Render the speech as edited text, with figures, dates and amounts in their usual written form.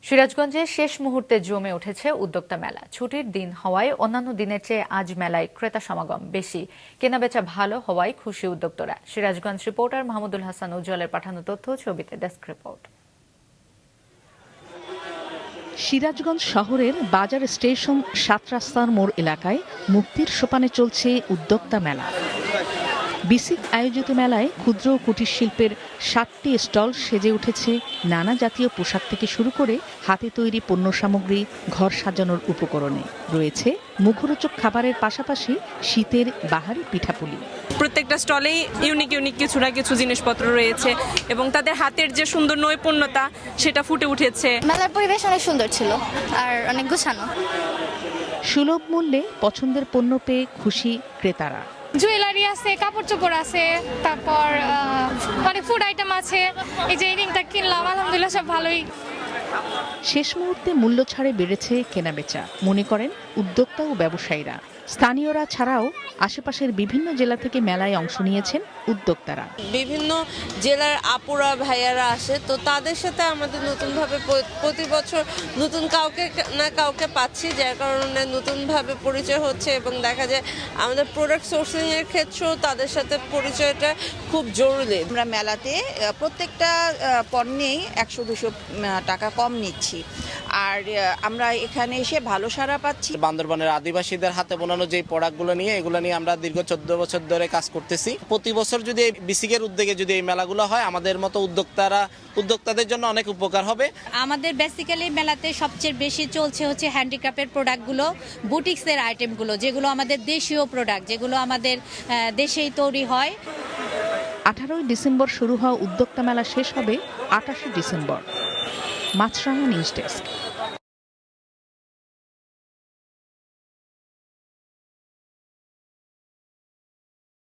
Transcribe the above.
সিরাজগঞ্জে শেষ মুহূর্তে জমে উঠেছে উদ্যোক্তা মেলা। ছুটির দিন হওয়ায় অন্যান্য দিনের চেয়ে আজ মেলায় ক্রেতা সমাগম বেশি, কেনাবেচা ভালো হওয়ায় খুশি উদ্যোক্তারা। সিরাজগঞ্জ রিপোর্টার মাহমুদুল হাসান উজ্জ্বলের পাঠানো তথ্য, ছবিতে ডেস্ক রিপোর্ট। সিরাজগঞ্জ শহরের বাজার স্টেশন ৭ রাস্তার মোড় এলাকায় মুক্তির সোপানে চলছে উদ্যোক্তা মেলা। বিসিক আয়োজিত মেলায় ক্ষুদ্র ও কুটির শিল্পের ৬০টি স্টল সেজে উঠেছে নানা জাতীয় পোশাক থেকে শুরু করে হাতে তৈরি পণ্য সামগ্রী, ঘর সাজানোর উপকরণে। রয়েছে মুখরোচক খাবারের পাশাপাশি শীতের বাহারি পিঠাপুলি। প্রত্যেকটা স্টলেই ইউনিক কিছু না কিছু জিনিসপত্র রয়েছে এবং তাদের হাতের যে সুন্দর নৈপুণ্যতা সেটা ফুটে উঠেছে। মেলার পরিবেশ অনেক সুন্দর ছিল আর অনেক গোছানো। সুলভ মূল্যে পছন্দের পণ্য পেয়ে খুশি ক্রেতারা। জুয়েলারি আছে, কাপড় চোপড় আছে, তারপর অনেক ফুড আইটেম আছে। এই যে রিংটা কিনলাম, আলহামদুলিল্লাহ সব ভালোই। শেষ মুহূর্তে মূল্য ছাড়ে বেড়েছে কেনাবেচা, মনে করেন উদ্যোক্তা ও ব্যবসায়ীরা। স্থানীয়রা ছাড়াও আশেপাশের বিভিন্ন জেলা থেকে মেলায় অংশ নিয়েছেন উদ্যোক্তারা। বিভিন্ন জেলার আপুরা ভাইয়ারা আসে, তো তাদের সাথে আমাদের নতুনভাবে প্রতি বছর নতুন কাউকে না কাউকে পাচ্ছি, যার কারণে নতুনভাবে পরিচয় হচ্ছে এবং দেখা যায় আমাদের প্রোডাক্ট সোর্সিং এর ক্ষেত্রেও তাদের সাথে পরিচয়টা খুব জরুরি। আমরা মেলাতে প্রত্যেকটা পণ্যেই ১০০-২০০ টাকা কম নিচ্ছি, আর আমরা এখানে এসে ভালো সাড়া পাচ্ছি। বান্দরবানের আদিবাসীদের হাতে বানানো যে প্রোডাক্টগুলো নিয়ে আমরা দীর্ঘ ১৪ বছর ধরে কাজ করতেছি। প্রতি বছর যদি এই বিসিকের উদ্যোগে যদি এই মেলাগুলো হয়, আমাদের মতো উদ্যোক্তাদের জন্য অনেক উপকার হবে। আমাদের বেসিক্যালি মেলাতে সবচেয়ে বেশি চলছে হচ্ছে হ্যান্ডিক্রাফটের প্রোডাক্টগুলো, বুটিক্সের আইটেমগুলো, যেগুলো আমাদের দেশীয় প্রোডাক্ট, যেগুলো আমাদের দেশেই তৈরি হয়। 18 ডিসেম্বর শুরু হওয়া উদ্যোক্তা মেলা শেষ হবে 28 ডিসেম্বর। মাছরাঙা নিউজ ডেস্ক।